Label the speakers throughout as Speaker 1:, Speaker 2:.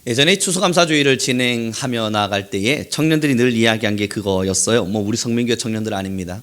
Speaker 1: 예전에 추수감사주의를 진행하며 나아갈 때에 청년들이 늘 이야기한 게 그거였어요. 우리 성민교회 청년들 아닙니다.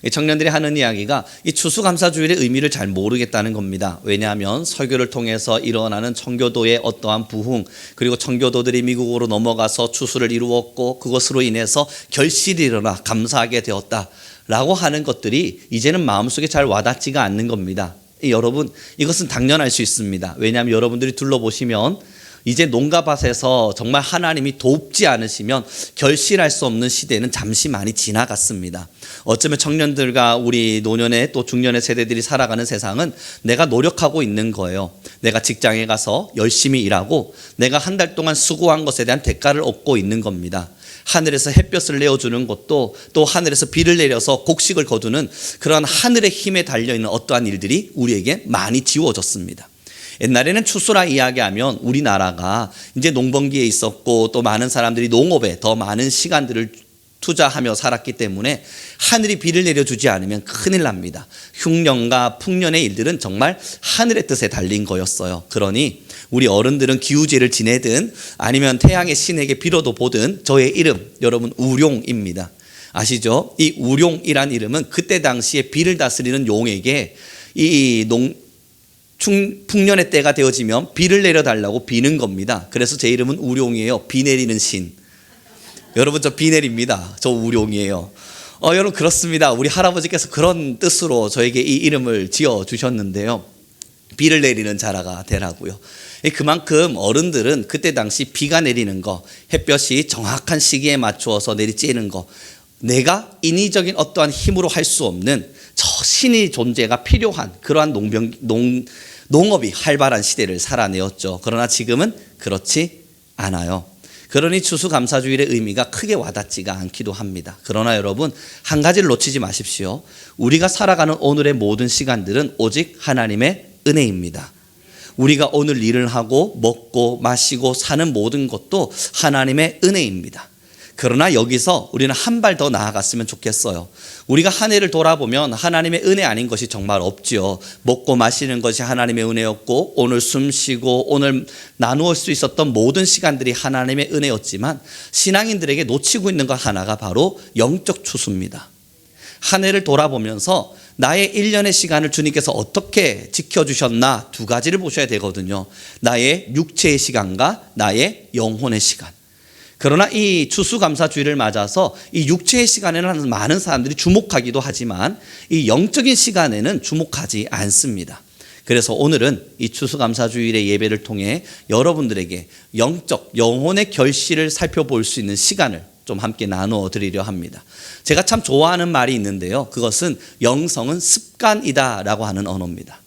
Speaker 1: 이 청년들이 하는 이야기가 이 추수감사주일의 의미를 잘 모르겠다는 겁니다. 왜냐하면 설교를 통해서 일어나는 청교도의 어떠한 부흥, 그리고 청교도들이 미국으로 넘어가서 추수를 이루었고 그것으로 인해서 결실이 일어나 감사하게 되었다라고 하는 것들이 이제는 마음속에 잘 와닿지가 않는 겁니다. 여러분, 이것은 당연할 수 있습니다. 왜냐하면 여러분들이 둘러보시면 이제 농가밭에서 정말 하나님이 돕지 않으시면 결실할 수 없는 시대는 잠시 많이 지나갔습니다. 어쩌면 청년들과 우리 노년의 또 중년의 세대들이 살아가는 세상은 내가 노력하고 있는 거예요. 내가 직장에 가서 열심히 일하고 내가 한 달 동안 수고한 것에 대한 대가를 얻고 있는 겁니다. 하늘에서 햇볕을 내어주는 것도 또 하늘에서 비를 내려서 곡식을 거두는 그런 하늘의 힘에 달려있는 어떠한 일들이 우리에게 많이 지워졌습니다. 옛날에는 추수라 이야기하면 우리나라가 이제 농번기에 있었고 또 많은 사람들이 농업에 더 많은 시간들을 투자하며 살았기 때문에 하늘이 비를 내려주지 않으면 큰일 납니다. 흉년과 풍년의 일들은 정말 하늘의 뜻에 달린 거였어요. 그러니 우리 어른들은 기우제를 지내든 아니면 태양의 신에게 빌어도 보든 저의 이름 여러분 우룡입니다. 아시죠? 이 우룡이란 이름은 그때 당시에 비를 다스리는 용에게 풍년의 때가 되어지면 비를 내려달라고 비는 겁니다. 그래서 제 이름은 우룡이에요. 비 내리는 신. 여러분, 저 비 내립니다. 저 우룡이에요. 여러분, 그렇습니다. 우리 할아버지께서 그런 뜻으로 저에게 이 이름을 지어주셨는데요. 비를 내리는 자라가 되라고요. 그만큼 어른들은 그때 당시 비가 내리는 거, 햇볕이 정확한 시기에 맞추어서 내리쬐는 거, 내가 인위적인 어떠한 힘으로 할 수 없는 저 신의 존재가 필요한 그러한 농업이 활발한 시대를 살아내었죠. 그러나 지금은 그렇지 않아요. 그러니 추수감사주일의 의미가 크게 와닿지가 않기도 합니다. 그러나 여러분, 한 가지를 놓치지 마십시오. 우리가 살아가는 오늘의 모든 시간들은 오직 하나님의 은혜입니다. 우리가 오늘 일을 하고 먹고 마시고 사는 모든 것도 하나님의 은혜입니다. 그러나 여기서 우리는 한 발 더 나아갔으면 좋겠어요. 우리가 한 해를 돌아보면 하나님의 은혜 아닌 것이 정말 없지요. 먹고 마시는 것이 하나님의 은혜였고 오늘 숨 쉬고 오늘 나누을 수 있었던 모든 시간들이 하나님의 은혜였지만 신앙인들에게 놓치고 있는 것 하나가 바로 영적 추수입니다. 한 해를 돌아보면서 나의 1년의 시간을 주님께서 어떻게 지켜주셨나 두 가지를 보셔야 되거든요. 나의 육체의 시간과 나의 영혼의 시간. 그러나 이 추수감사주일을 맞아서 이 육체의 시간에는 많은 사람들이 주목하기도 하지만 이 영적인 시간에는 주목하지 않습니다. 그래서 오늘은 이 추수감사주일의 예배를 통해 여러분들에게 영적, 영혼의 결실을 살펴볼 수 있는 시간을 좀 함께 나누어 드리려 합니다. 제가 참 좋아하는 말이 있는데요. 그것은 영성은 습관이다 라고 하는 언어입니다.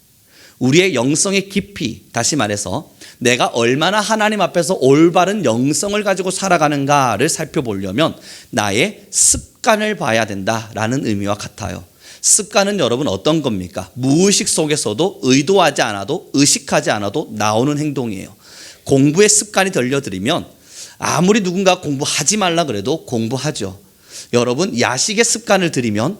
Speaker 1: 우리의 영성의 깊이, 다시 말해서 내가 얼마나 하나님 앞에서 올바른 영성을 가지고 살아가는가를 살펴보려면 나의 습관을 봐야 된다라는 의미와 같아요. 습관은 여러분 어떤 겁니까? 무의식 속에서도 의도하지 않아도 의식하지 않아도 나오는 행동이에요. 공부의 습관이 들려드리면 아무리 누군가 공부하지 말라 그래도 공부하죠. 여러분, 야식의 습관을 들이면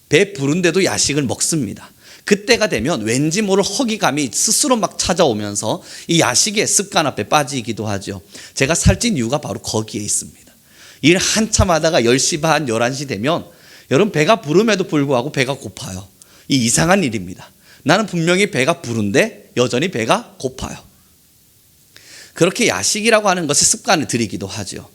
Speaker 1: 배 부른데도 야식을 먹습니다. 그때가 되면 왠지 모를 허기감이 스스로 막 찾아오면서 이 야식의 습관 앞에 빠지기도 하죠. 제가 살찐 이유가 바로 거기에 있습니다. 일 한참 하다가 10시 반, 11시 되면 여러분 배가 부름에도 불구하고 배가 고파요. 이 이상한 일입니다. 나는 분명히 배가 부른데 여전히 배가 고파요. 그렇게 야식이라고 하는 것에 습관을 들이기도 하죠.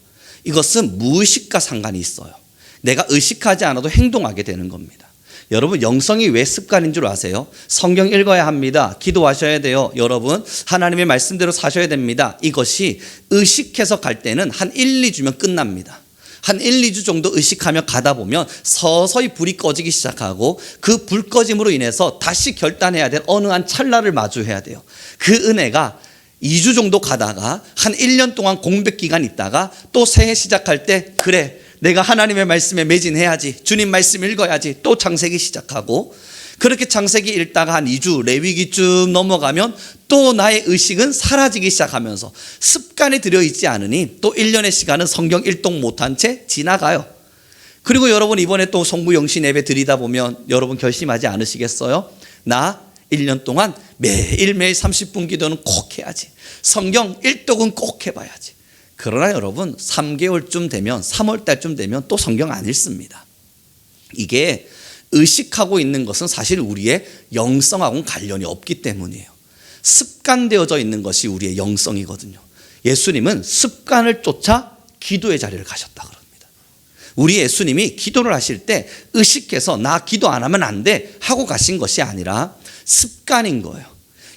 Speaker 1: 이것은 무의식과 상관이 있어요. 내가 의식하지 않아도 행동하게 되는 겁니다. 여러분, 영성이 왜 습관인 줄 아세요? 성경 읽어야 합니다. 기도하셔야 돼요. 여러분, 하나님의 말씀대로 사셔야 됩니다. 이것이 의식해서 갈 때는 한 1, 2주면 끝납니다. 한 1, 2주 정도 의식하며 가다 보면 서서히 불이 꺼지기 시작하고 그 불 꺼짐으로 인해서 다시 결단해야 될 어느 한 찰나를 마주해야 돼요. 그 은혜가 2주 정도 가다가 한 1년 동안 공백 기간 있다가 또 새해 시작할 때 그래, 내가 하나님의 말씀에 매진해야지, 주님 말씀 읽어야지, 또 창세기 시작하고 그렇게 창세기 읽다가 한 2주 레위기쯤 넘어가면 또 나의 의식은 사라지기 시작하면서 습관에 들여있지 않으니 또 1년의 시간은 성경 일독 못한 채 지나가요. 그리고 여러분, 이번에 또 성부 영신 예배 드리다 보면 여러분 결심하지 않으시겠어요? 나 1년 동안 매일매일 30분 기도는 꼭 해야지. 성경 1독은 꼭 해봐야지. 그러나 여러분 3개월쯤 되면 3월달쯤 되면 또 성경 안 읽습니다. 이게 의식하고 있는 것은 사실 우리의 영성하고는 관련이 없기 때문이에요. 습관되어져 있는 것이 우리의 영성이거든요. 예수님은 습관을 쫓아 기도의 자리를 가셨다 그럽니다. 우리 예수님이 기도를 하실 때 의식해서 나 기도 안 하면 안 돼 하고 가신 것이 아니라 습관인 거예요.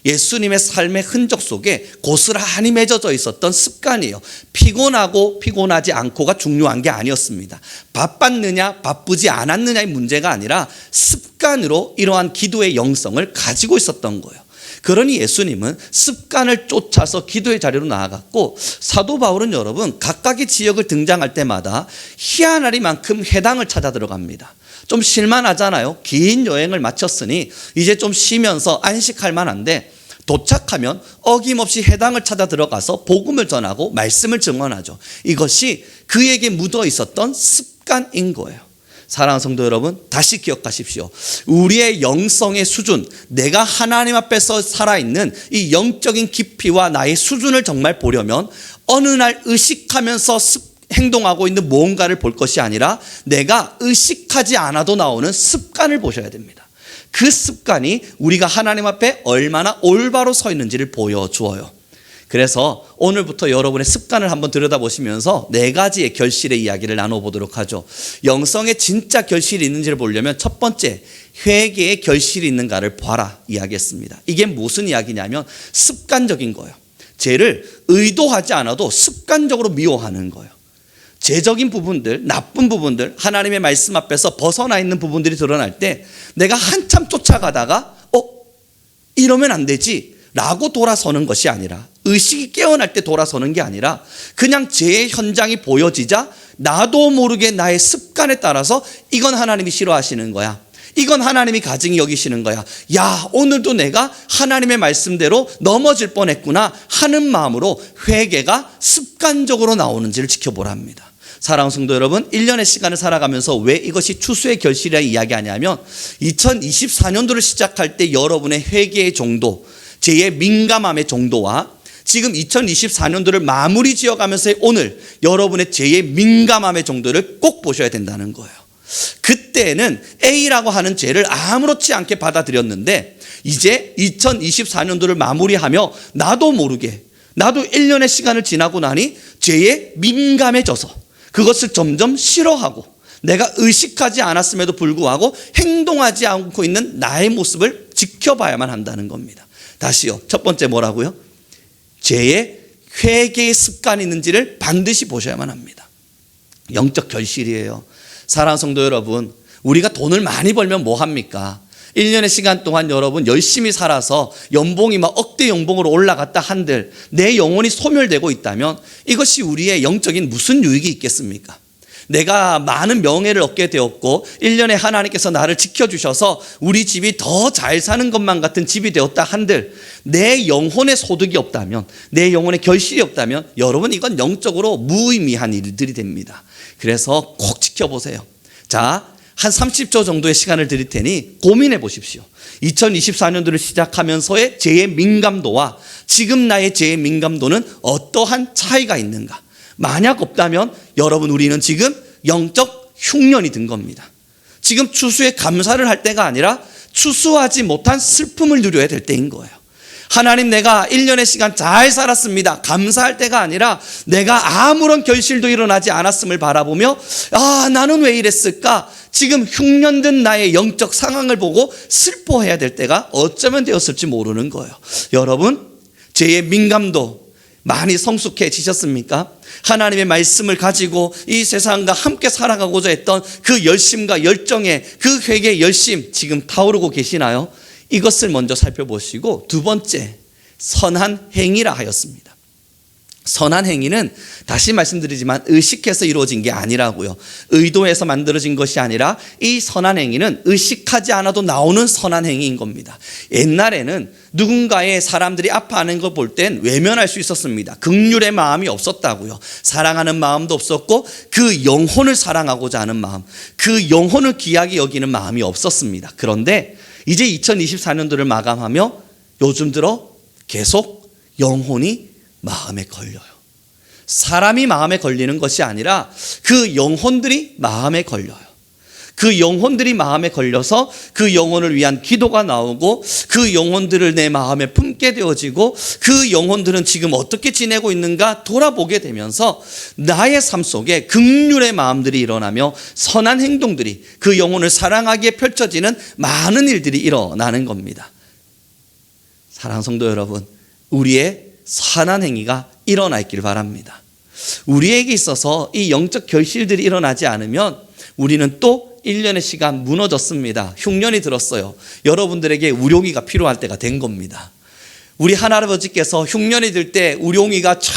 Speaker 1: 예수님의 삶의 흔적 속에 고스란히 맺어져 있었던 습관이에요. 피곤하고 피곤하지 않고가 중요한 게 아니었습니다. 바빴느냐 바쁘지 않았느냐의 문제가 아니라 습관으로 이러한 기도의 영성을 가지고 있었던 거예요. 그러니 예수님은 습관을 쫓아서 기도의 자리로 나아갔고, 사도 바울은 여러분 각각의 지역을 등장할 때마다 희한하리만큼 회당을 찾아 들어갑니다. 좀 실만하잖아요. 긴 여행을 마쳤으니 이제 좀 쉬면서 안식할 만한데 도착하면 어김없이 회당을 찾아 들어가서 복음을 전하고 말씀을 증언하죠. 이것이 그에게 묻어 있었던 습관인 거예요. 사랑하는 성도 여러분, 다시 기억하십시오. 우리의 영성의 수준, 내가 하나님 앞에서 살아있는 이 영적인 깊이와 나의 수준을 정말 보려면 어느 날 의식하면서 행동하고 있는 무언가를 볼 것이 아니라 내가 의식하지 않아도 나오는 습관을 보셔야 됩니다. 그 습관이 우리가 하나님 앞에 얼마나 올바로 서 있는지를 보여주어요. 그래서 오늘부터 여러분의 습관을 한번 들여다보시면서 4가지의 결실의 이야기를 나눠보도록 하죠. 영성에 진짜 결실이 있는지를 보려면 첫 번째, 회개의 결실이 있는가를 봐라 이야기했습니다. 이게 무슨 이야기냐면 습관적인 거예요. 죄를 의도하지 않아도 습관적으로 미워하는 거예요. 죄적인 부분들, 나쁜 부분들, 하나님의 말씀 앞에서 벗어나 있는 부분들이 드러날 때 내가 한참 쫓아가다가 이러면 안 되지 라고 돌아서는 것이 아니라, 의식이 깨어날 때 돌아서는 게 아니라 그냥 죄의 현장이 보여지자 나도 모르게 나의 습관에 따라서 이건 하나님이 싫어하시는 거야, 이건 하나님이 가증히 여기시는 거야, 야 오늘도 내가 하나님의 말씀대로 넘어질 뻔했구나 하는 마음으로 회개가 습관적으로 나오는지를 지켜보랍니다. 사랑하는 성도 여러분, 1년의 시간을 살아가면서 왜 이것이 추수의 결실이라 이야기하냐면 2024년도를 시작할 때 여러분의 회개의 정도, 죄의 민감함의 정도와 지금 2024년도를 마무리 지어가면서의 오늘 여러분의 죄의 민감함의 정도를 꼭 보셔야 된다는 거예요. 그때는 A라고 하는 죄를 아무렇지 않게 받아들였는데 이제 2024년도를 마무리하며 나도 모르게, 나도 1년의 시간을 지나고 나니 죄에 민감해져서 그것을 점점 싫어하고 내가 의식하지 않았음에도 불구하고 행동하지 않고 있는 나의 모습을 지켜봐야만 한다는 겁니다. 다시요. 첫 번째 뭐라고요? 죄의 회개의 습관이 있는지를 반드시 보셔야만 합니다. 영적 결실이에요. 사랑하는 성도 여러분, 우리가 돈을 많이 벌면 뭐 합니까? 1년의 시간 동안 여러분 열심히 살아서 연봉이 막 억대 연봉으로 올라갔다 한들 내 영혼이 소멸되고 있다면 이것이 우리의 영적인 무슨 유익이 있겠습니까? 내가 많은 명예를 얻게 되었고 1년에 하나님께서 나를 지켜주셔서 우리 집이 더 잘 사는 것만 같은 집이 되었다 한들 내 영혼의 소득이 없다면, 내 영혼의 결실이 없다면 여러분 이건 영적으로 무의미한 일들이 됩니다. 그래서 꼭 지켜보세요. 자, 한 30초 정도의 시간을 드릴 테니 고민해 보십시오. 2024년도를 시작하면서의 죄의 민감도와 지금 나의 죄의 민감도는 어떠한 차이가 있는가? 만약 없다면 여러분 우리는 지금 영적 흉년이 든 겁니다. 지금 추수에 감사를 할 때가 아니라 추수하지 못한 슬픔을 누려야 될 때인 거예요. 하나님, 내가 1년의 시간 잘 살았습니다, 감사할 때가 아니라 내가 아무런 결실도 일어나지 않았음을 바라보며 나는 왜 이랬을까? 지금 흉년된 나의 영적 상황을 보고 슬퍼해야 될 때가 어쩌면 되었을지 모르는 거예요. 여러분, 죄의 민감도 많이 성숙해지셨습니까? 하나님의 말씀을 가지고 이 세상과 함께 살아가고자 했던 그 열심과 열정의 그 회개의 열심 지금 타오르고 계시나요? 이것을 먼저 살펴보시고, 두 번째, 선한 행위라 하였습니다. 선한 행위는 다시 말씀드리지만 의식해서 이루어진 게 아니라고요. 의도해서 만들어진 것이 아니라 이 선한 행위는 의식하지 않아도 나오는 선한 행위인 겁니다. 옛날에는 누군가의 사람들이 아파하는 걸 볼 땐 외면할 수 있었습니다. 긍휼의 마음이 없었다고요. 사랑하는 마음도 없었고 그 영혼을 사랑하고자 하는 마음, 그 영혼을 귀하게 여기는 마음이 없었습니다. 그런데 이제 2024년도를 마감하며 요즘 들어 계속 영혼이 마음에 걸려요. 사람이 마음에 걸리는 것이 아니라 그 영혼들이 마음에 걸려요. 그 영혼들이 마음에 걸려서 그 영혼을 위한 기도가 나오고 그 영혼들을 내 마음에 품게 되어지고 그 영혼들은 지금 어떻게 지내고 있는가 돌아보게 되면서 나의 삶 속에 긍휼의 마음들이 일어나며 선한 행동들이 그 영혼을 사랑하기에 펼쳐지는 많은 일들이 일어나는 겁니다. 사랑하는 성도 여러분, 우리의 선한 행위가 일어나 있길 바랍니다. 우리에게 있어서 이 영적 결실들이 일어나지 않으면 우리는 또 1년의 시간 무너졌습니다. 흉년이 들었어요. 여러분들에게 우룡이가 필요할 때가 된 겁니다. 우리 하나아버지께서 흉년이 들 때 우룡이가 쫙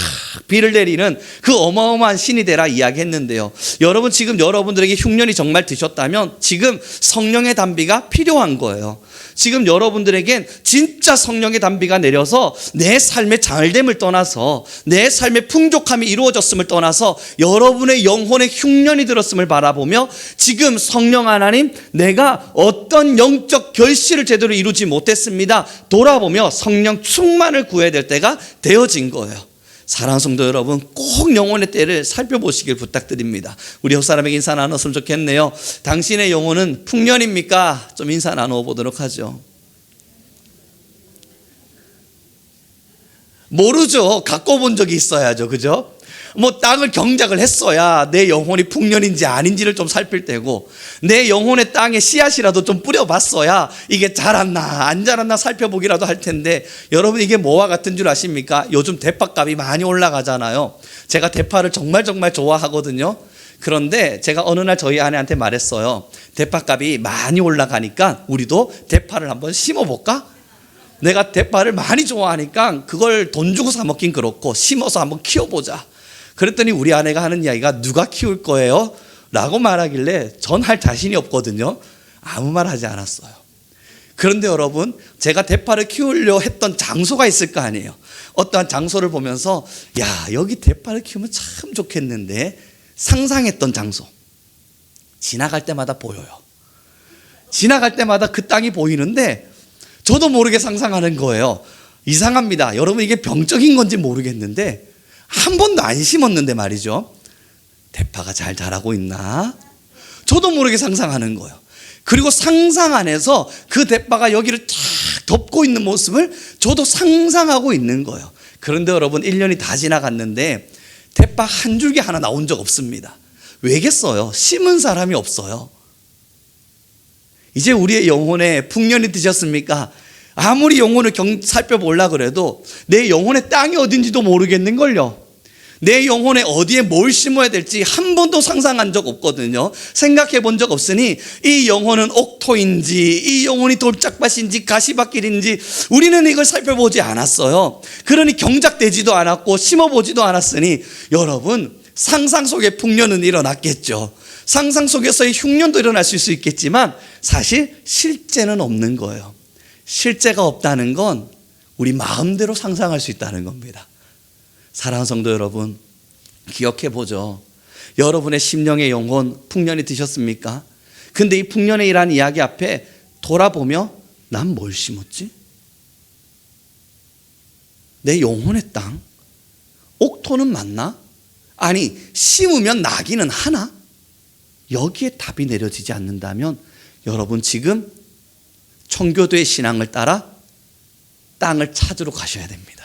Speaker 1: 비를 내리는 그 어마어마한 신이 되라 이야기했는데요. 여러분, 지금 여러분들에게 흉년이 정말 드셨다면 지금 성령의 단비가 필요한 거예요. 지금 여러분들에겐 진짜 성령의 단비가 내려서 내 삶의 잘됨을 떠나서 내 삶의 풍족함이 이루어졌음을 떠나서 여러분의 영혼의 흉년이 들었음을 바라보며 지금 성령 하나님, 내가 어떤 영적 결실을 제대로 이루지 못했습니다. 돌아보며 성령 충만을 구해야 될 때가 되어진 거예요. 사랑하는 성도 여러분, 꼭 영혼의 때를 살펴보시길 부탁드립니다. 우리 옆 사람에게 인사 나눴으면 좋겠네요. 당신의 영혼은 풍년입니까? 좀 인사 나누어 보도록 하죠. 모르죠. 갖고 본 적이 있어야죠. 그죠? 뭐 땅을 경작을 했어야 내 영혼이 풍년인지 아닌지를 좀 살필 때고, 내 영혼의 땅에 씨앗이라도 좀 뿌려봤어야 이게 자랐나 안 자랐나 살펴보기라도 할 텐데, 여러분 이게 뭐와 같은 줄 아십니까? 요즘 대파값이 많이 올라가잖아요. 제가 대파를 정말 좋아하거든요. 그런데 제가 어느 날 저희 아내한테 말했어요. 대파값이 많이 올라가니까 우리도 대파를 한번 심어볼까? 내가 대파를 많이 좋아하니까 그걸 돈 주고 사 먹긴 그렇고 심어서 한번 키워보자. 그랬더니 우리 아내가 하는 이야기가 누가 키울 거예요? 라고 말하길래 전 할 자신이 없거든요. 아무 말 하지 않았어요. 그런데 여러분, 제가 대파를 키우려 했던 장소가 있을 거 아니에요. 어떠한 장소를 보면서 야, 여기 대파를 키우면 참 좋겠는데 상상했던 장소, 지나갈 때마다 보여요. 지나갈 때마다 그 땅이 보이는데 저도 모르게 상상하는 거예요. 이상합니다. 여러분, 이게 병적인 건지 모르겠는데 한 번도 안 심었는데 말이죠, 대파가 잘 자라고 있나? 저도 모르게 상상하는 거예요. 그리고 상상 안에서 그 대파가 여기를 쫙 덮고 있는 모습을 저도 상상하고 있는 거예요. 그런데 여러분, 1년이 다 지나갔는데 대파 한 줄기 하나 나온 적 없습니다. 왜겠어요? 심은 사람이 없어요. 이제 우리의 영혼에 풍년이 드셨습니까? 아무리 영혼을 살펴보려고 그래도 내 영혼의 땅이 어딘지도 모르겠는걸요. 내 영혼에 어디에 뭘 심어야 될지 한 번도 상상한 적 없거든요. 생각해 본 적 없으니 이 영혼은 옥토인지 이 영혼이 돌짝밭인지 가시밭길인지 우리는 이걸 살펴보지 않았어요. 그러니 경작되지도 않았고 심어보지도 않았으니 여러분, 상상 속에 풍년은 일어났겠죠. 상상 속에서의 흉년도 일어날 수 있겠지만 사실 실제는 없는 거예요. 실제가 없다는 건 우리 마음대로 상상할 수 있다는 겁니다. 사랑하는 성도 여러분, 기억해 보죠. 여러분의 심령의 영혼 풍년이 드셨습니까? 근데 이 풍년의 이란 이야기 앞에 돌아보며 난 뭘 심었지? 내 영혼의 땅? 옥토는 맞나? 아니, 심으면 나기는 하나? 여기에 답이 내려지지 않는다면 여러분, 지금 청교도의 신앙을 따라 땅을 찾으러 가셔야 됩니다.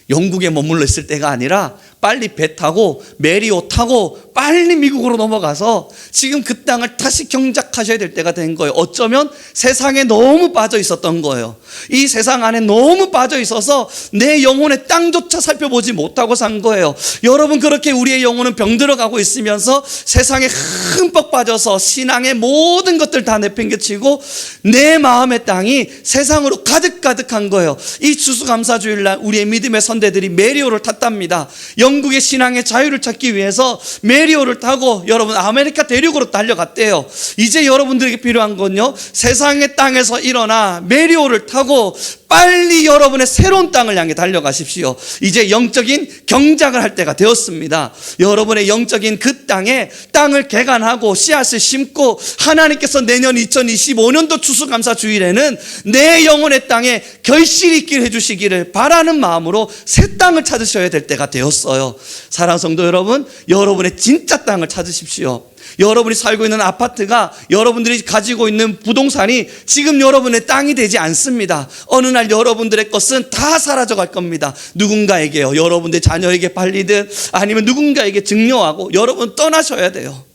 Speaker 1: 영국에 머물러 있을 때가 아니라 빨리 배 타고 메리오 타고 빨리 미국으로 넘어가서 지금 그 땅을 다시 경작하셔야 될 때가 된 거예요. 어쩌면 세상에 너무 빠져 있었던 거예요. 이 세상 안에 너무 빠져 있어서 내 영혼의 땅조차 살펴보지 못하고 산 거예요. 여러분, 그렇게 우리의 영혼은 병들어가고 있으면서 세상에 흠뻑 빠져서 신앙의 모든 것들 다 내팽개치고 내 마음의 땅이 세상으로 가득가득한 거예요. 이 추수감사주일날 우리의 믿음의 선대들이 메리오를 탔답니다. 영국의 신앙의 자유를 찾기 위해서 메리오를 타고 여러분 아메리카 대륙으로 달려갔대요. 이제 여러분들에게 필요한 건요, 세상의 땅에서 일어나 메리오를 타고 빨리 여러분의 새로운 땅을 향해 달려가십시오. 이제 영적인 경작을 할 때가 되었습니다. 여러분의 영적인 그 그 땅에 땅을 개간하고 씨앗을 심고 하나님께서 내년 2025년도 추수감사 주일에는 내 영혼의 땅에 결실이 있기를 해주시기를 바라는 마음으로 새 땅을 찾으셔야 될 때가 되었어요. 사랑하는 성도 여러분, 여러분의 진짜 땅을 찾으십시오. 여러분이 살고 있는 아파트가, 여러분들이 가지고 있는 부동산이 지금 여러분의 땅이 되지 않습니다. 어느 날 여러분들의 것은 다 사라져 갈 겁니다. 누군가에게요, 여러분들 자녀에게 팔리든 아니면 누군가에게 증여하고 여러분 떠나셔야 돼요.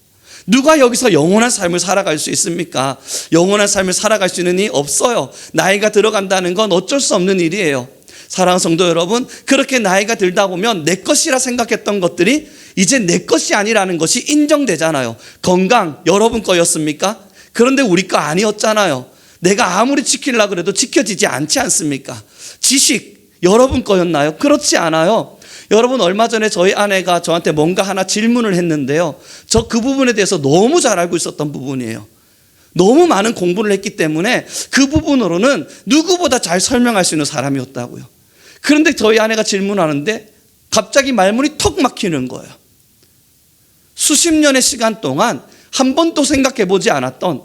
Speaker 1: 누가 여기서 영원한 삶을 살아갈 수 있습니까? 영원한 삶을 살아갈 수 있는 일이 없어요. 나이가 들어간다는 건 어쩔 수 없는 일이에요. 사랑하는 성도 여러분, 그렇게 나이가 들다 보면 내 것이라 생각했던 것들이 이제 내 것이 아니라는 것이 인정되잖아요. 건강 여러분 거였습니까? 그런데 우리 거 아니었잖아요. 내가 아무리 지키려고 해도 지켜지지 않지 않습니까? 지식 여러분 거였나요? 그렇지 않아요. 여러분, 얼마 전에 저희 아내가 저한테 뭔가 하나 질문을 했는데요, 저 그 부분에 대해서 너무 잘 알고 있었던 부분이에요. 너무 많은 공부를 했기 때문에 그 부분으로는 누구보다 잘 설명할 수 있는 사람이었다고요. 그런데 저희 아내가 질문하는데 갑자기 말문이 턱 막히는 거예요. 수십 년의 시간 동안 한 번도 생각해 보지 않았던,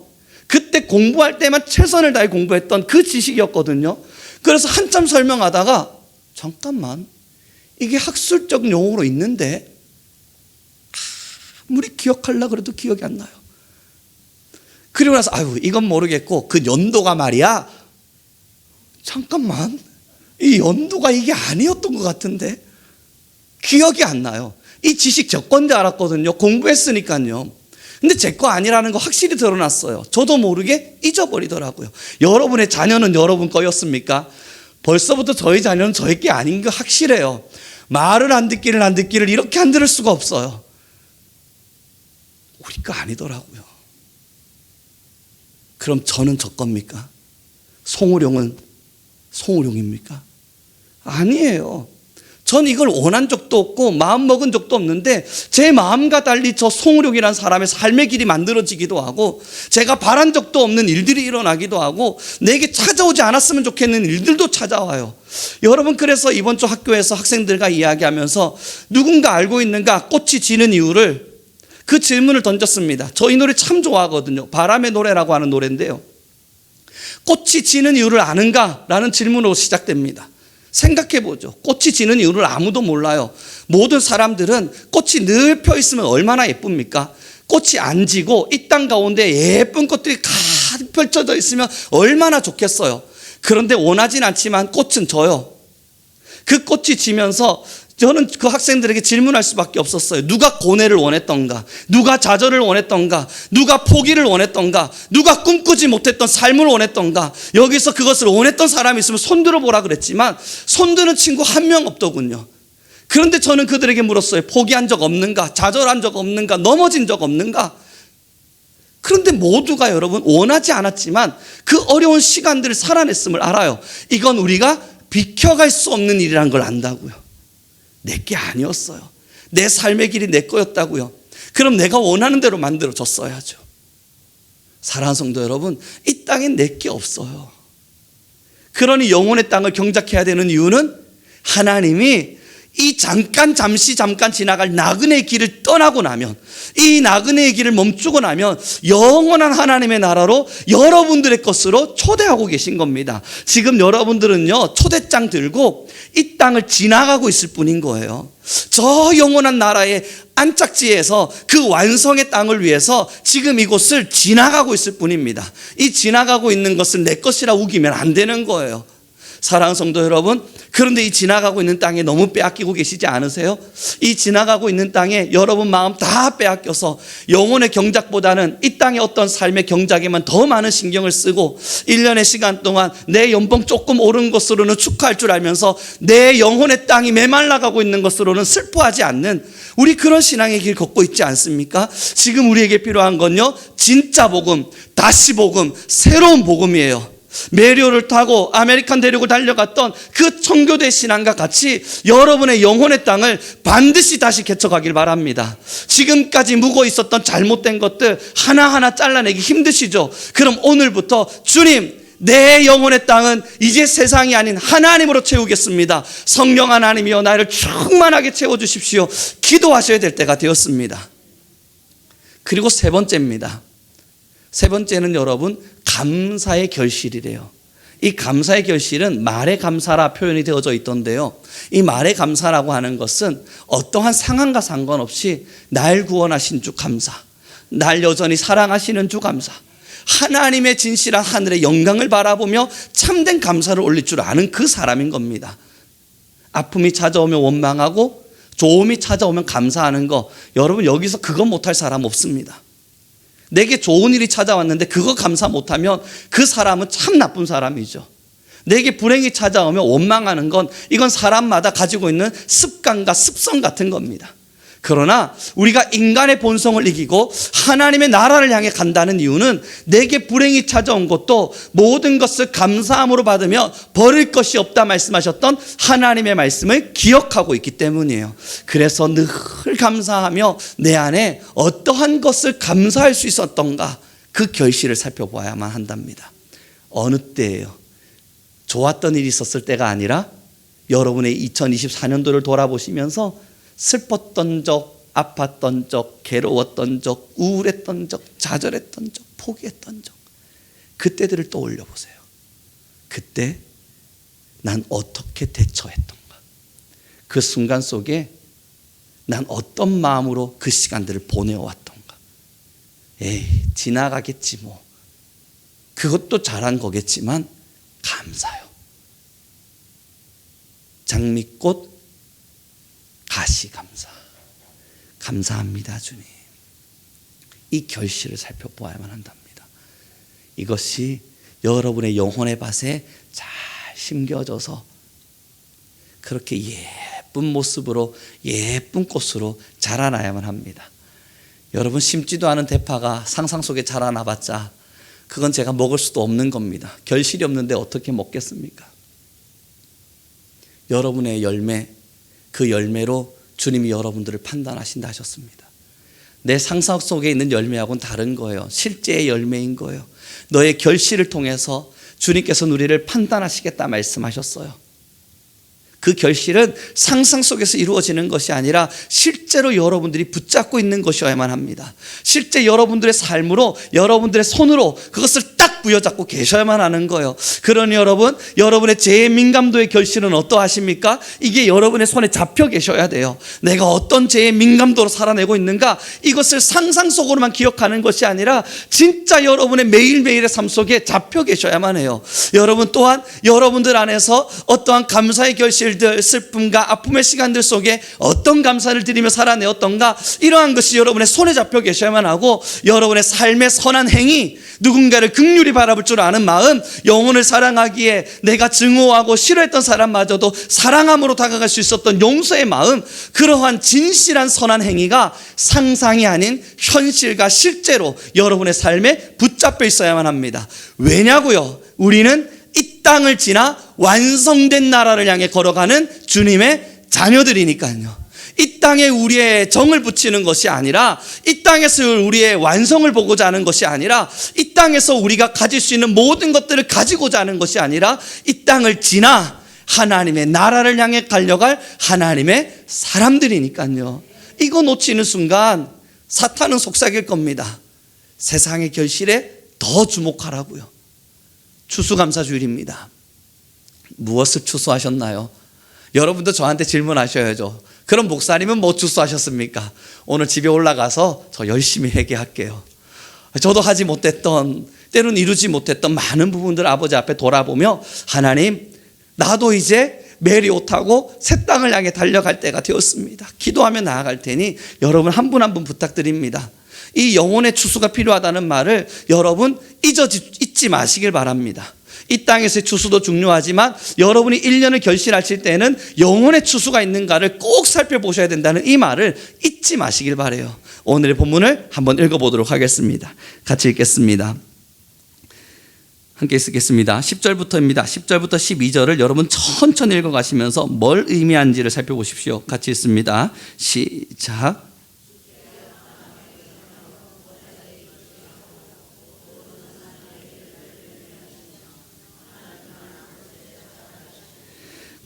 Speaker 1: 그때 공부할 때만 최선을 다해 공부했던 그 지식이었거든요. 그래서 한참 설명하다가 잠깐만, 이게 학술적 용어로 있는데 아무리 기억하려고 해도 기억이 안 나요. 그리고 나서 아유 이건 모르겠고 그 연도가 말이야, 잠깐만, 이 연도가 이게 아니었던 것 같은데 기억이 안 나요. 이 지식 제 건데 알았거든요. 공부했으니까요. 근데 제 거 아니라는 거 확실히 드러났어요. 저도 모르게 잊어버리더라고요. 여러분의 자녀는 여러분 거였습니까? 벌써부터 저희 자녀는 저희 게 아닌 거 확실해요. 말을 안 듣기를 이렇게 안 들을 수가 없어요. 우리 거 아니더라고요. 그럼 저는 저 겁니까? 송우룡은 송우룡입니까? 아니에요. 전 이걸 원한 적도 없고 마음 먹은 적도 없는데 제 마음과 달리 저 송우룡이라는 사람의 삶의 길이 만들어지기도 하고 제가 바란 적도 없는 일들이 일어나기도 하고 내게 찾아오지 않았으면 좋겠는 일들도 찾아와요. 여러분, 그래서 이번 주 학교에서 학생들과 이야기하면서 누군가 알고 있는가, 꽃이 지는 이유를, 그 질문을 던졌습니다. 저 이 노래 참 좋아하거든요. 바람의 노래라고 하는 노래인데요, 꽃이 지는 이유를 아는가? 라는 질문으로 시작됩니다. 생각해보죠. 꽃이 지는 이유를 아무도 몰라요. 모든 사람들은 꽃이 늘 펴 있으면 얼마나 예쁩니까? 꽃이 안 지고 이 땅 가운데 예쁜 꽃들이 가득 펼쳐져 있으면 얼마나 좋겠어요. 그런데 원하진 않지만 꽃은 져요. 그 꽃이 지면서 저는 그 학생들에게 질문할 수밖에 없었어요. 누가 고뇌를 원했던가? 누가 좌절을 원했던가? 누가 포기를 원했던가? 누가 꿈꾸지 못했던 삶을 원했던가? 여기서 그것을 원했던 사람이 있으면 손들어 보라 그랬지만 손드는 친구 한 명 없더군요. 그런데 저는 그들에게 물었어요. 포기한 적 없는가? 좌절한 적 없는가? 넘어진 적 없는가? 그런데 모두가 여러분 원하지 않았지만 그 어려운 시간들을 살아냈음을 알아요. 이건 우리가 비켜갈 수 없는 일이라는 걸 안다고요. 내게 아니었어요. 내 삶의 길이 내 거였다고요. 그럼 내가 원하는 대로 만들어줬어야죠. 사랑하는 성도 여러분, 이 땅엔 내게 없어요. 그러니 영혼의 땅을 경작해야 되는 이유는 하나님이 이 잠깐 지나갈 나그네의 길을 떠나고 나면, 이 나그네의 길을 멈추고 나면 영원한 하나님의 나라로 여러분들의 것으로 초대하고 계신 겁니다. 지금 여러분들은요, 초대장 들고 이 땅을 지나가고 있을 뿐인 거예요. 저 영원한 나라의 안착지에서 그 완성의 땅을 위해서 지금 이곳을 지나가고 있을 뿐입니다. 이 지나가고 있는 것을 내 것이라 우기면 안 되는 거예요. 사랑하는 성도 여러분, 그런데 이 지나가고 있는 땅에 너무 빼앗기고 계시지 않으세요? 이 지나가고 있는 땅에 여러분 마음 다 빼앗겨서 영혼의 경작보다는 이 땅의 어떤 삶의 경작에만 더 많은 신경을 쓰고 1년의 시간 동안 내 연봉 조금 오른 것으로는 축하할 줄 알면서 내 영혼의 땅이 메말라가고 있는 것으로는 슬퍼하지 않는 우리 그런 신앙의 길 걷고 있지 않습니까? 지금 우리에게 필요한 건요, 진짜 복음, 다시 복음, 새로운 복음이에요. 메리오를 타고 아메리칸 대륙을 달려갔던 그 청교대 신앙과 같이 여러분의 영혼의 땅을 반드시 다시 개척하길 바랍니다. 지금까지 묵어 있었던 잘못된 것들 하나하나 잘라내기 힘드시죠? 그럼 오늘부터 주님, 내 영혼의 땅은 이제 세상이 아닌 하나님으로 채우겠습니다. 성령 하나님이여 나를 충만하게 채워주십시오. 기도하셔야 될 때가 되었습니다. 그리고 세 번째입니다. 세 번째는 여러분 감사의 결실이래요. 이 감사의 결실은 말의 감사라 표현이 되어져 있던데요. 이 말의 감사라고 하는 것은 어떠한 상황과 상관없이 날 구원하신 주 감사, 날 여전히 사랑하시는 주 감사, 하나님의 진실한 하늘의 영광을 바라보며 참된 감사를 올릴 줄 아는 그 사람인 겁니다. 아픔이 찾아오면 원망하고 좋음이 찾아오면 감사하는 거, 여러분 여기서 그거 못할 사람 없습니다. 내게 좋은 일이 찾아왔는데 그거 감사 못하면 그 사람은 참 나쁜 사람이죠. 내게 불행이 찾아오면 원망하는 건 이건 사람마다 가지고 있는 습관과 습성 같은 겁니다. 그러나 우리가 인간의 본성을 이기고 하나님의 나라를 향해 간다는 이유는 내게 불행이 찾아온 것도 모든 것을 감사함으로 받으며 버릴 것이 없다 말씀하셨던 하나님의 말씀을 기억하고 있기 때문이에요. 그래서 늘 감사하며 내 안에 어떠한 것을 감사할 수 있었던가 그 결실을 살펴보아야만 한답니다. 어느 때예요? 좋았던 일이 있었을 때가 아니라 여러분의 2024년도를 돌아보시면서 슬펐던 적, 아팠던 적, 괴로웠던 적, 우울했던 적, 좌절했던 적, 포기했던 적, 그때들을 떠올려 보세요. 그때 난 어떻게 대처했던가? 그 순간 속에 난 어떤 마음으로 그 시간들을 보내왔던가? 에이, 지나가겠지 뭐. 그것도 잘한 거겠지만 감사요. 장미꽃 가시 감사. 감사합니다, 주님. 이 결실을 살펴보아야만 한답니다. 이것이 여러분의 영혼의 밭에 잘 심겨져서 그렇게 예쁜 모습으로 예쁜 꽃으로 자라나야만 합니다. 여러분 심지도 않은 대파가 상상 속에 자라나봤자 그건 제가 먹을 수도 없는 겁니다. 결실이 없는데 어떻게 먹겠습니까? 여러분의 열매, 그 열매로 주님이 여러분들을 판단하신다 하셨습니다. 내 상상 속에 있는 열매하고는 다른 거예요. 실제의 열매인 거예요. 너의 결실을 통해서 주님께서 우리를 판단하시겠다 말씀하셨어요. 그 결실은 상상 속에서 이루어지는 것이 아니라 실제로 여러분들이 붙잡고 있는 것이어야만 합니다. 실제 여러분들의 삶으로, 여러분들의 손으로 그것을 딱 부여잡고 계셔야만 하는 거예요. 그러니 여러분, 여러분의 죄의 민감도의 결실은 어떠하십니까? 이게 여러분의 손에 잡혀 계셔야 돼요. 내가 어떤 죄의 민감도로 살아내고 있는가? 이것을 상상 속으로만 기억하는 것이 아니라 진짜 여러분의 매일매일의 삶 속에 잡혀 계셔야만 해요. 여러분 또한 여러분들 안에서 어떠한 감사의 결실들, 슬픔과 아픔의 시간들 속에 어떤 감사를 드리며 살아내었던가, 이러한 것이 여러분의 손에 잡혀 계셔야만 하고, 여러분의 삶의 선한 행위, 누군가를 긍휼히 바라볼 줄 아는 마음, 영혼을 사랑하기에 내가 증오하고 싫어했던 사람마저도 사랑함으로 다가갈 수 있었던 용서의 마음, 그러한 진실한 선한 행위가 상상이 아닌 현실과 실제로 여러분의 삶에 붙잡혀 있어야만 합니다. 왜냐고요? 우리는 이 땅을 지나 완성된 나라를 향해 걸어가는 주님의 자녀들이니까요. 이 땅에 우리의 정을 붙이는 것이 아니라, 이 땅에서 우리의 완성을 보고자 하는 것이 아니라, 이 땅에서 우리가 가질 수 있는 모든 것들을 가지고자 하는 것이 아니라, 이 땅을 지나 하나님의 나라를 향해 달려갈 하나님의 사람들이니까요. 이거 놓치는 순간 사탄은 속삭일 겁니다. 세상의 결실에 더 주목하라고요. 추수감사주일입니다. 무엇을 추수하셨나요? 여러분도 저한테 질문하셔야죠. 그럼 목사님은 뭐 추수하셨습니까? 오늘 집에 올라가서 저 열심히 회개할게요. 저도 하지 못했던, 때로는 이루지 못했던 많은 부분들 아버지 앞에 돌아보며, 하나님, 나도 이제 메리옷하고 새 땅을 향해 달려갈 때가 되었습니다. 기도하며 나아갈 테니 여러분 한 분 한 분 부탁드립니다. 이 영혼의 추수가 필요하다는 말을 여러분 잊지 마시길 바랍니다. 이 땅에서의 추수도 중요하지만 여러분이 1년을 결실하실 때는 영혼의 추수가 있는가를 꼭 살펴보셔야 된다는 이 말을 잊지 마시길 바라요. 오늘의 본문을 한번 읽어보도록 하겠습니다. 같이 읽겠습니다. 함께 읽겠습니다. 10절부터입니다. 10절부터 12절을 여러분 천천히 읽어가시면서 뭘 의미하는지를 살펴보십시오. 같이 읽습니다. 시작.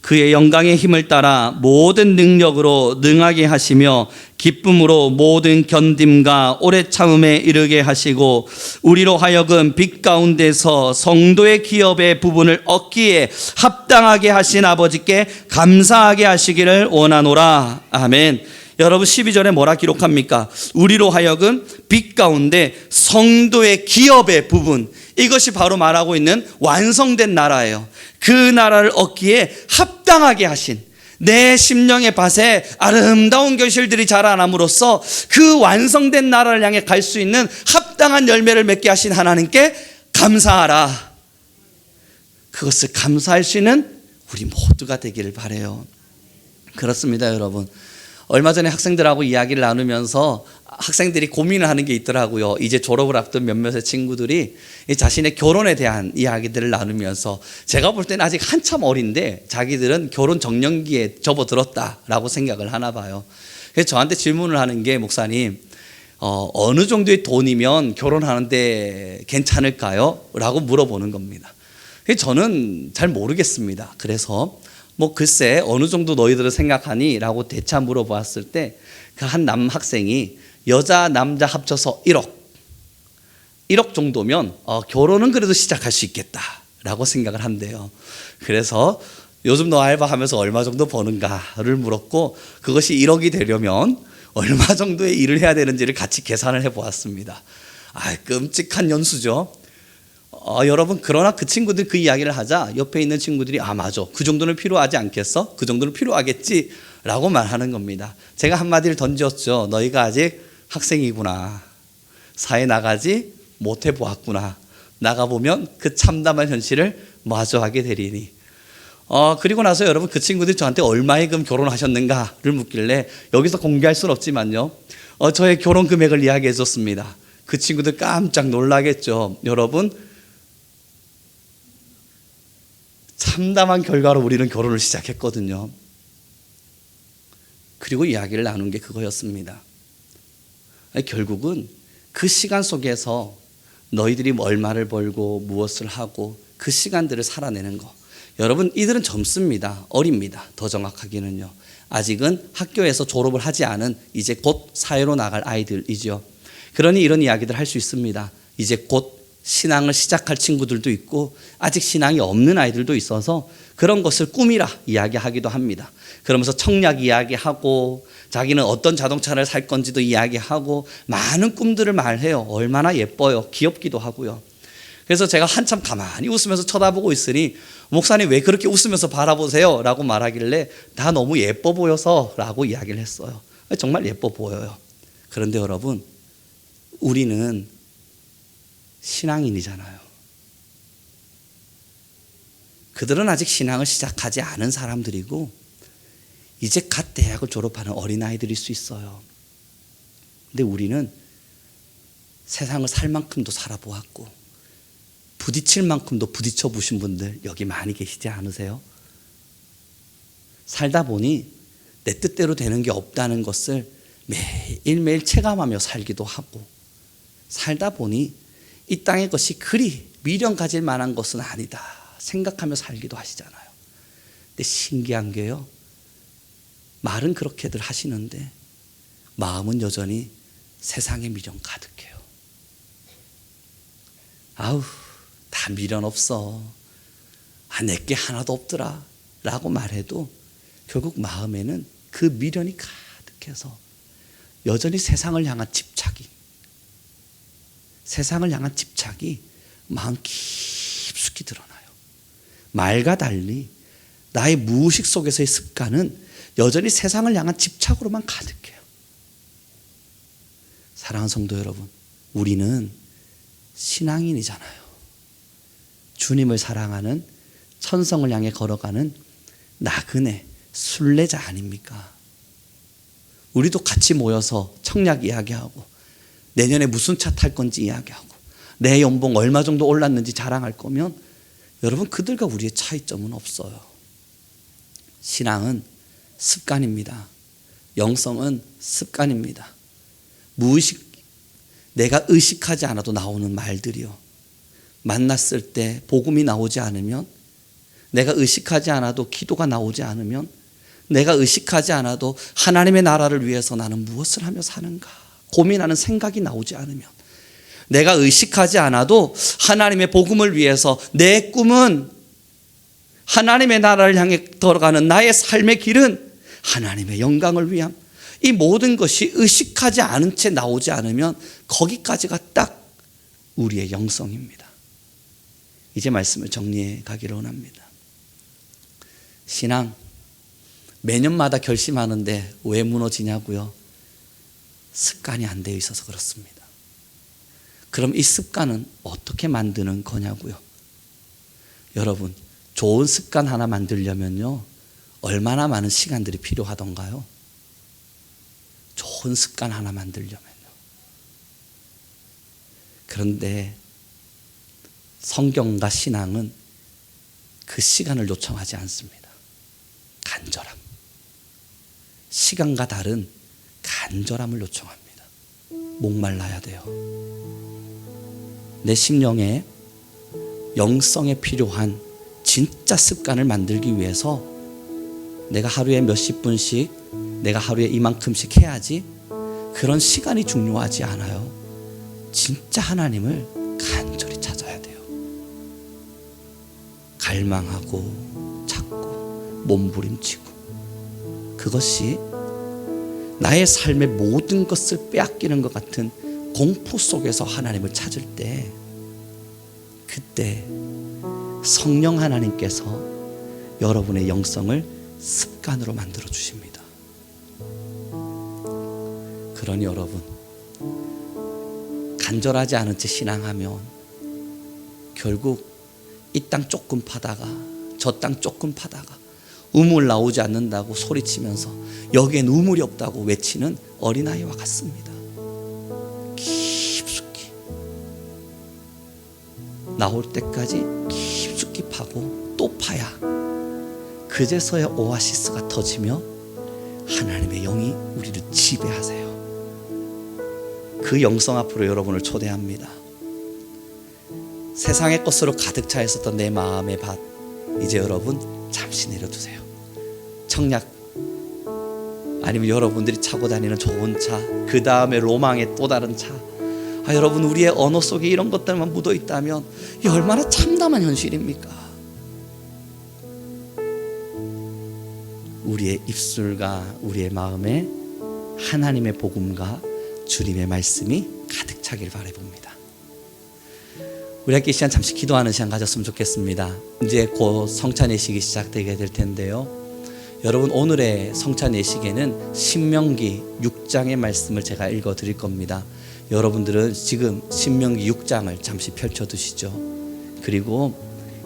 Speaker 1: 그의 영광의 힘을 따라 모든 능력으로 능하게 하시며 기쁨으로 모든 견딤과 오래 참음에 이르게 하시고 우리로 하여금 빛 가운데서 성도의 기업의 부분을 얻기에 합당하게 하신 아버지께 감사하게 하시기를 원하노라. 아멘. 여러분 12절에 뭐라 기록합니까? 우리로 하여금 빛 가운데 성도의 기업의 부분, 이것이 바로 말하고 있는 완성된 나라예요. 그 나라를 얻기에 합당하게 하신, 내 심령의 밭에 아름다운 결실들이 자라남으로써 그 완성된 나라를 향해 갈 수 있는 합당한 열매를 맺게 하신 하나님께 감사하라. 그것을 감사할 수 있는 우리 모두가 되기를 바라요. 그렇습니다, 여러분. 얼마 전에 학생들하고 이야기를 나누면서 학생들이 고민을 하는 게 있더라고요. 이제 졸업을 앞둔 몇몇의 친구들이 자신의 결혼에 대한 이야기들을 나누면서 제가 볼 때는 아직 한참 어린데 자기들은 결혼 정년기에 접어들었다라고 생각을 하나 봐요. 그래서 저한테 질문을 하는 게, 목사님, 어느 정도의 돈이면 결혼하는데 괜찮을까요? 라고 물어보는 겁니다. 저는 잘 모르겠습니다. 그래서 글쎄 어느 정도 너희들은 생각하니? 라고 대차 물어보았을 때 그 한 남학생이 여자 남자 합쳐서 1억 정도면 결혼은 그래도 시작할 수 있겠다 라고 생각을 한대요. 그래서 요즘 너 알바하면서 얼마 정도 버는가를 물었고, 그것이 1억이 되려면 얼마 정도의 일을 해야 되는지를 같이 계산을 해보았습니다. 끔찍한 연수죠. 여러분, 그러나 그 친구들 그 이야기를 하자 옆에 있는 친구들이 맞아, 그 정도는 필요하지 않겠어? 그 정도는 필요하겠지? 라고 말하는 겁니다. 제가 한마디를 던졌죠. 너희가 아직 학생이구나. 사회 나가지 못해 보았구나. 나가보면 그 참담한 현실을 마주하게 되리니. 그리고 나서 여러분, 그 친구들이 저한테 얼마에 금 결혼하셨는가를 묻길래 여기서 공개할 수는 없지만요, 저의 결혼 금액을 이야기해 줬습니다. 그 친구들 깜짝 놀라겠죠. 여러분, 참담한 결과로 우리는 결혼을 시작했거든요. 그리고 이야기를 나눈 게 그거였습니다. 결국은 그 시간 속에서 너희들이 얼마를 벌고 무엇을 하고 그 시간들을 살아내는 거. 여러분, 이들은 젊습니다. 어립니다. 더 정확하게는요. 아직은 학교에서 졸업을 하지 않은 이제 곧 사회로 나갈 아이들이죠. 그러니 이런 이야기들 할 수 있습니다. 이제 곧 신앙을 시작할 친구들도 있고 아직 신앙이 없는 아이들도 있어서 그런 것을 꿈이라 이야기하기도 합니다. 그러면서 청약 이야기하고 자기는 어떤 자동차를 살 건지도 이야기하고 많은 꿈들을 말해요. 얼마나 예뻐요. 귀엽기도 하고요. 그래서 제가 한참 가만히 웃으면서 쳐다보고 있으니, 목사님 왜 그렇게 웃으면서 바라보세요? 라고 말하길래 다 너무 예뻐 보여서 라고 이야기를 했어요. 정말 예뻐 보여요. 그런데 여러분, 우리는 신앙인이잖아요. 그들은 아직 신앙을 시작하지 않은 사람들이고 이제 갓 대학을 졸업하는 어린아이들일 수 있어요. 근데 우리는 세상을 살 만큼도 살아보았고 부딪힐 만큼도 부딪혀 보신 분들 여기 많이 계시지 않으세요? 살다 보니 내 뜻대로 되는 게 없다는 것을 매일매일 체감하며 살기도 하고, 살다 보니 이 땅의 것이 그리 미련 가질 만한 것은 아니다 생각하며 살기도 하시잖아요. 근데 신기한 게요, 말은 그렇게들 하시는데 마음은 여전히 세상에 미련 가득해요. 다 미련 없어. 내게 하나도 없더라 라고 말해도 결국 마음에는 그 미련이 가득해서 여전히 세상을 향한 집착이 마음 깊숙이 드러나요. 말과 달리 나의 무의식 속에서의 습관은 여전히 세상을 향한 집착으로만 가득해요. 사랑하는 성도 여러분, 우리는 신앙인이잖아요. 주님을 사랑하는, 천성을 향해 걸어가는 나그네, 순례자 아닙니까? 우리도 같이 모여서 청약 이야기하고 내년에 무슨 차 탈 건지 이야기하고 내 연봉 얼마 정도 올랐는지 자랑할 거면 여러분, 그들과 우리의 차이점은 없어요. 신앙은 습관입니다. 영성은 습관입니다. 무의식, 내가 의식하지 않아도 나오는 말들이요, 만났을 때 복음이 나오지 않으면 내가 의식하지 않아도 기도가 나오지 않으면, 내가 의식하지 않아도 하나님의 나라를 위해서 나는 무엇을 하며 사는가 고민하는 생각이 나오지 않으면, 내가 의식하지 않아도 하나님의 복음을 위해서 내 꿈은 하나님의 나라를 향해 걸어가는 나의 삶의 길은 하나님의 영광을 위함, 이 모든 것이 의식하지 않은 채 나오지 않으면 거기까지가 딱 우리의 영성입니다. 이제 말씀을 정리해 가기를 원합니다. 신앙 매년마다 결심하는데 왜 무너지냐고요? 습관이 안 되어 있어서 그렇습니다. 그럼 이 습관은 어떻게 만드는 거냐고요? 여러분, 좋은 습관 하나 만들려면요, 얼마나 많은 시간들이 필요하던가요? 좋은 습관 하나 만들려면요. 그런데 성경과 신앙은 그 시간을 요청하지 않습니다. 간절함. 시간과 다른 간절함을 요청합니다. 목말라야 돼요. 내 심령에 영성에 필요한 진짜 습관을 만들기 위해서 내가 하루에 몇십 분씩, 내가 하루에 이만큼씩 해야지, 그런 시간이 중요하지 않아요. 진짜 하나님을 간절히 찾아야 돼요. 갈망하고 찾고 몸부림치고, 그것이 나의 삶의 모든 것을 빼앗기는 것 같은 공포 속에서 하나님을 찾을 때, 그때 성령 하나님께서 여러분의 영성을 습관으로 만들어 주십니다. 그러니 여러분, 간절하지 않은 채 신앙하면 결국 이 땅 조금 파다가 저 땅 조금 파다가 우물 나오지 않는다고 소리치면서 여기엔 우물이 없다고 외치는 어린아이와 같습니다. 깊숙이 나올 때까지 깊숙이 파고 또 파야 그제서야 오아시스가 터지며 하나님의 영이 우리를 지배하세요. 그 영성 앞으로 여러분을 초대합니다. 세상의 것으로 가득 차 있었던 내 마음의 밭, 이제 여러분 잠시 내려두세요. 청약, 아니면 여러분들이 차고 다니는 좋은 차, 그 다음에 로망의 또 다른 차, 여러분, 우리의 언어 속에 이런 것들만 묻어 있다면 이 얼마나 참담한 현실입니까? 우리의 입술과 우리의 마음에 하나님의 복음과 주님의 말씀이 가득 차길 바라봅니다. 우리 함께 이 시간 잠시 기도하는 시간 가졌으면 좋겠습니다. 이제 곧 성찬 예식이 시작되게 될 텐데요, 여러분, 오늘의 성찬 예식에는 신명기 6장의 말씀을 제가 읽어 드릴 겁니다. 여러분들은 지금 신명기 6장을 잠시 펼쳐 두시죠. 그리고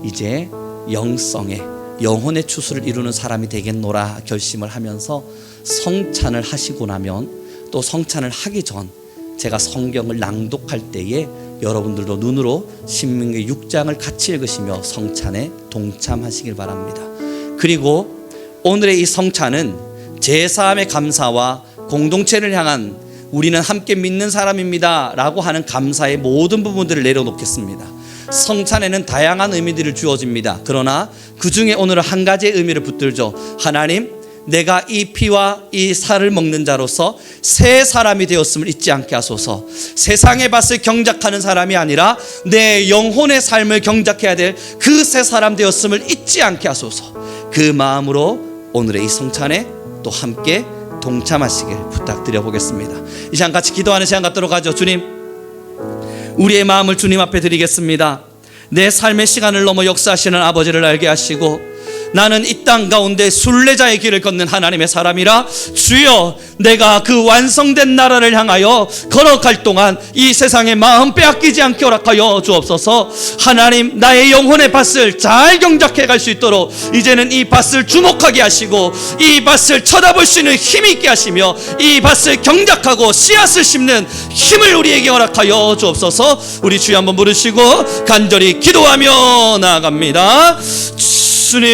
Speaker 1: 이제 영혼의 추수를 이루는 사람이 되겠노라 결심을 하면서 성찬을 하시고 나면, 또 성찬을 하기 전 제가 성경을 낭독할 때에 여러분들도 눈으로 신명기 6장을 같이 읽으시며 성찬에 동참하시길 바랍니다. 그리고 오늘의 이 성찬은 제사함의 감사와 공동체를 향한 우리는 함께 믿는 사람입니다 라고 하는 감사의 모든 부분들을 내려놓겠습니다. 성찬에는 다양한 의미들을 주어집니다. 그러나 그 중에 오늘은 한 가지의 의미를 붙들죠. 하나님, 내가 이 피와 이 살을 먹는 자로서 새 사람이 되었음을 잊지 않게 하소서. 세상의 밭을 경작하는 사람이 아니라 내 영혼의 삶을 경작해야 될 그 새 사람 되었음을 잊지 않게 하소서. 그 마음으로 오늘의 이 성찬에 또 함께 동참하시길 부탁드려 보겠습니다. 이 시간 같이 기도하는 시간 갖도록 하죠. 주님, 우리의 마음을 주님 앞에 드리겠습니다. 내 삶의 시간을 넘어 역사하시는 아버지를 알게 하시고, 나는 이 땅 가운데 순례자의 길을 걷는 하나님의 사람이라, 주여, 내가 그 완성된 나라를 향하여 걸어갈 동안 이 세상의 마음 빼앗기지 않게 허락하여 주옵소서. 하나님, 나의 영혼의 밭을 잘 경작해 갈 수 있도록 이제는 이 밭을 주목하게 하시고, 이 밭을 쳐다볼 수 있는 힘이 있게 하시며, 이 밭을 경작하고 씨앗을 심는 힘을 우리에게 허락하여 주옵소서. 우리 주여 한번 부르시고 간절히 기도하며 나아갑니다. 주님,